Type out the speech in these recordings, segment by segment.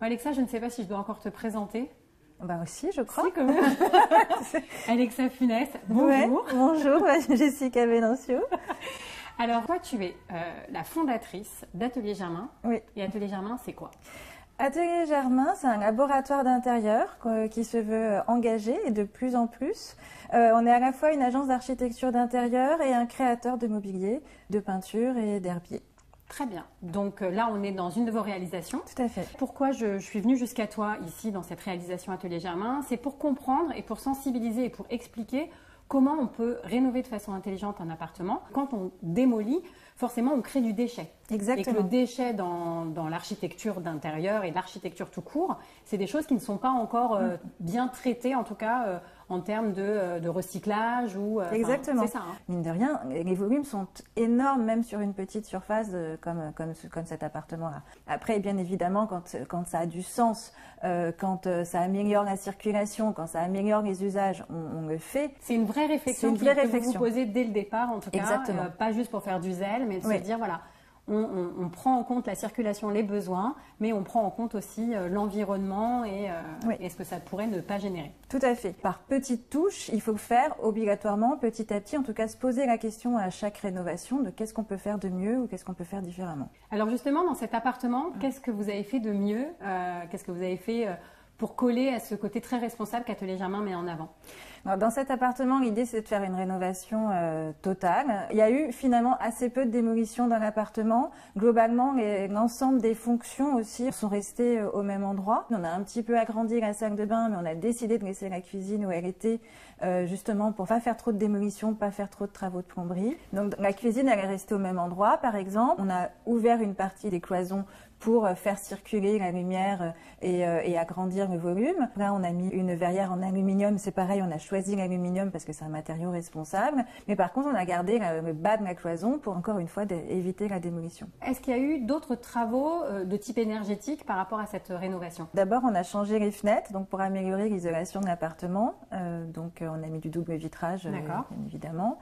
Alexa, je ne sais pas si je dois encore te présenter. Bah aussi, je crois. Si, quand même. Alexa Funès, bonjour. Ouais, bonjour, Jessica Venancio. Alors, toi, tu es la fondatrice d'Atelier Germain. Oui. Et Atelier Germain, c'est quoi? Atelier Germain, c'est un laboratoire d'intérieur qui se veut engagé et de plus en plus. On est à la fois une agence d'architecture d'intérieur et un créateur de mobilier, de peinture et d'herbier. Très bien. Donc là, on est dans une de vos réalisations. Tout à fait. Pourquoi je suis venue jusqu'à toi ici dans cette réalisation Atelier Germain? C'est pour comprendre et pour sensibiliser et pour expliquer comment on peut rénover de façon intelligente un appartement. Quand on démolit, forcément, on crée du déchet. Exactement. Et que le déchet dans l'architecture d'intérieur et l'architecture tout court, c'est des choses qui ne sont pas encore bien traitées, en tout cas en termes de recyclage. Exactement. C'est ça. Hein. Mine de rien, les volumes sont énormes, même sur une petite surface comme cet appartement-là. Après, bien évidemment, quand ça a du sens, quand ça améliore la circulation, quand ça améliore les usages, on le fait. C'est une vraie réflexion que vous posez dès le départ, en tout cas. Exactement. Pas juste pour faire du zèle, mais de se dire, voilà, on prend en compte la circulation, les besoins, mais on prend en compte aussi l'environnement et ce que ça pourrait ne pas générer. Tout à fait. Par petites touches, il faut faire obligatoirement, petit à petit, en tout cas se poser la question à chaque rénovation de qu'est-ce qu'on peut faire de mieux ou qu'est-ce qu'on peut faire différemment. Alors justement, dans cet appartement, qu'est-ce que vous avez fait de mieux? Qu'est-ce que vous avez fait pour coller à ce côté très responsable qu'Atelier Germain met en avant? Dans cet appartement, l'idée c'est de faire une rénovation totale. Il y a eu finalement assez peu de démolition dans l'appartement. Globalement, l'ensemble des fonctions aussi sont restées au même endroit. On a un petit peu agrandi la salle de bain, mais on a décidé de laisser la cuisine où elle était, justement pour pas faire trop de démolition, pas faire trop de travaux de plomberie. Donc la cuisine, elle est restée au même endroit, par exemple. On a ouvert une partie des cloisons pour faire circuler la lumière et agrandir le volume. Là, on a mis une verrière en aluminium. C'est pareil, on a choisi l'aluminium parce que c'est un matériau responsable. Mais par contre, on a gardé le bas de la cloison pour, encore une fois, éviter la démolition. Est-ce qu'il y a eu d'autres travaux de type énergétique par rapport à cette rénovation? D'abord, on a changé les fenêtres donc pour améliorer l'isolation de l'appartement. Donc, on a mis du double vitrage, bien évidemment.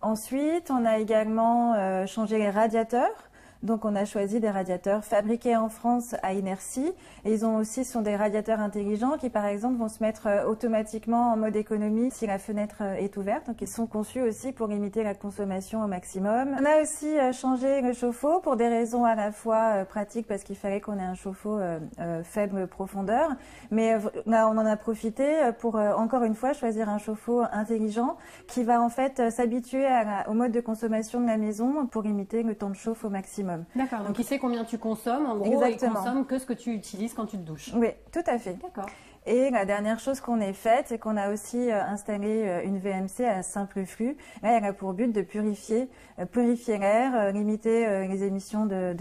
Ensuite, on a également changé les radiateurs. Donc on a choisi des radiateurs fabriqués en France à inertie et ce sont des radiateurs intelligents qui par exemple vont se mettre automatiquement en mode économie si la fenêtre est ouverte. Donc ils sont conçus aussi pour limiter la consommation au maximum. On a aussi changé le chauffe-eau pour des raisons à la fois pratiques parce qu'il fallait qu'on ait un chauffe-eau faible profondeur, mais là on en a profité pour encore une fois choisir un chauffe-eau intelligent qui va en fait s'habituer au mode de consommation de la maison pour limiter le temps de chauffe au maximum. D'accord, donc il sait combien tu consommes, en gros, exactement. Il consomme que ce que tu utilises quand tu te douches. Oui, tout à fait. D'accord. Et la dernière chose qu'on ait faite, c'est qu'on a aussi installé une VMC à simple flux. Là, elle a pour but de purifier l'air, limiter les émissions de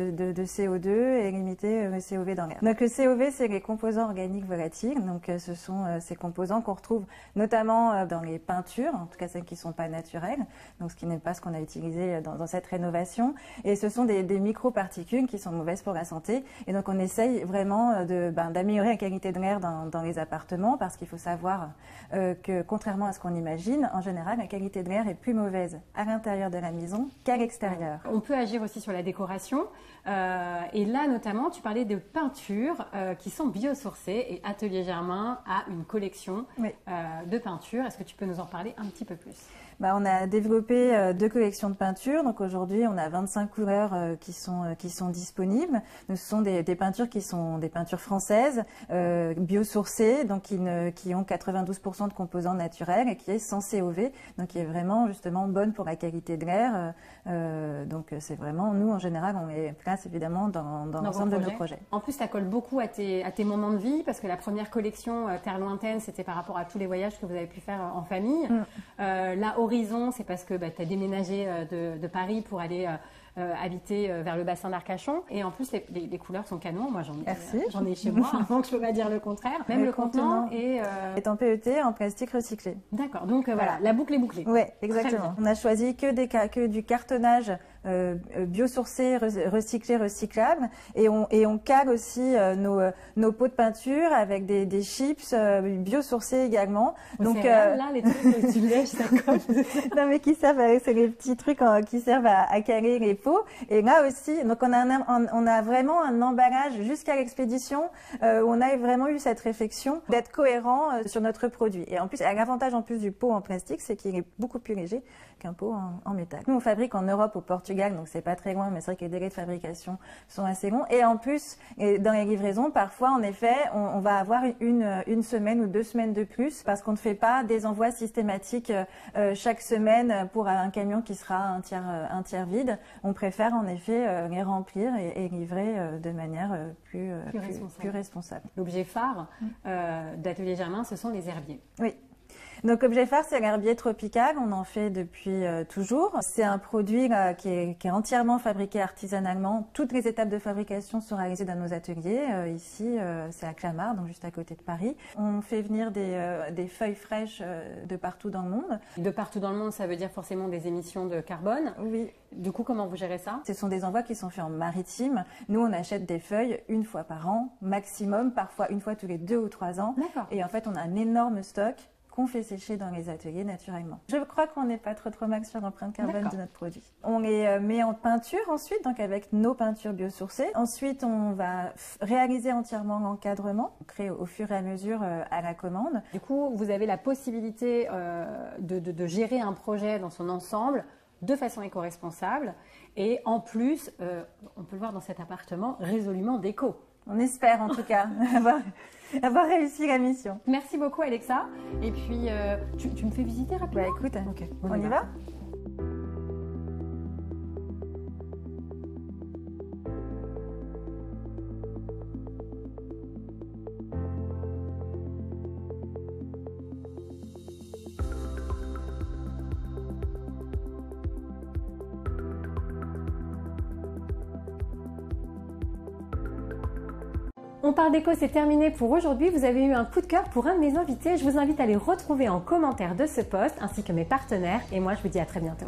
CO2 et limiter le COV dans l'air. Donc le COV, c'est les composants organiques volatiles. Donc ce sont ces composants qu'on retrouve notamment dans les peintures, en tout cas celles qui ne sont pas naturelles, donc ce qui n'est pas ce qu'on a utilisé dans cette rénovation. Et ce sont des microparticules qui sont mauvaises pour la santé. Et donc on essaye vraiment d'améliorer la qualité de l'air dans les appartements parce qu'il faut savoir que contrairement à ce qu'on imagine, en général la qualité de l'air est plus mauvaise à l'intérieur de la maison qu'à l'extérieur. On peut agir aussi sur la décoration et là notamment tu parlais de peintures qui sont biosourcées et Atelier Germain a une collection de peintures. Est-ce que tu peux nous en parler un petit peu plus? On a développé 2 collections de peintures. Donc aujourd'hui, on a 25 couleurs qui sont disponibles. Ce sont des peintures qui sont des peintures françaises, biosourcées, donc qui ont 92% de composants naturels et qui est sans COV, donc qui est vraiment justement bonne pour la qualité de l'air. Donc c'est vraiment, nous en général, on les place évidemment dans l'ensemble de nos projets. En plus, ça colle beaucoup à tes moments de vie parce que la première collection Terre lointaine, c'était par rapport à tous les voyages que vous avez pu faire en famille. Là, Horizon, c'est parce que tu as déménagé de Paris pour aller habiter vers le bassin d'Arcachon. Et en plus, les couleurs sont canons. Moi, j'en ai chez moi, donc je ne peux pas dire le contraire. Même le contenant est en PET, en plastique recyclé. D'accord, donc voilà, la boucle est bouclée. Oui, exactement. On a choisi que du cartonnage biosourcés, recyclés, recyclables. Et on cale aussi nos pots de peinture avec des chips biosourcés également. Donc là, les trucs que tu lèches, ça colle. Non, mais c'est les petits trucs qui servent à caler les pots. Et là aussi, donc on a vraiment un emballage jusqu'à l'expédition où on a vraiment eu cette réflexion d'être cohérent sur notre produit. Et en plus, l'avantage en plus du pot en plastique, c'est qu'il est beaucoup plus léger qu'un pot en métal. Nous, on fabrique en Europe, au Portugal, donc c'est pas très loin, mais c'est vrai que les délais de fabrication sont assez longs. Et en plus, dans les livraisons, parfois, en effet, on va avoir une semaine ou 2 semaines de plus parce qu'on ne fait pas des envois systématiques chaque semaine pour un camion qui sera un tiers vide. On préfère en effet les remplir et livrer de manière plus responsable. L'objet phare d'Atelier Germain, ce sont les herbiers. Oui. Donc, objet phare, c'est l'herbier tropical. On en fait depuis toujours. C'est un produit qui est entièrement fabriqué artisanalement. Toutes les étapes de fabrication sont réalisées dans nos ateliers. Ici, c'est à Clamart, donc juste à côté de Paris. On fait venir des feuilles fraîches de partout dans le monde. De partout dans le monde, ça veut dire forcément des émissions de carbone. Oui. Du coup, comment vous gérez ça? Ce sont des envois qui sont faits en maritime. Nous, on achète des feuilles 1 fois par an, maximum, parfois 1 fois tous les 2 ou 3 ans. D'accord. Et en fait, on a un énorme stock qu'on fait sécher dans les ateliers naturellement. Je crois qu'on n'est pas trop mal sur l'empreinte carbone de notre produit. On les met en peinture ensuite, donc avec nos peintures biosourcées. Ensuite, on va réaliser entièrement l'encadrement, créé au fur et à mesure à la commande. Du coup, vous avez la possibilité de gérer un projet dans son ensemble de façon éco-responsable et en plus, on peut le voir dans cet appartement, résolument déco. On espère en tout cas avoir réussi la mission. Merci beaucoup Alexa. Et puis, tu me fais visiter rapidement? Bah écoute, okay, on y va. On parle déco, c'est terminé pour aujourd'hui. Vous avez eu un coup de cœur pour un de mes invités. Je vous invite à les retrouver en commentaire de ce post ainsi que mes partenaires. Et moi, je vous dis à très bientôt.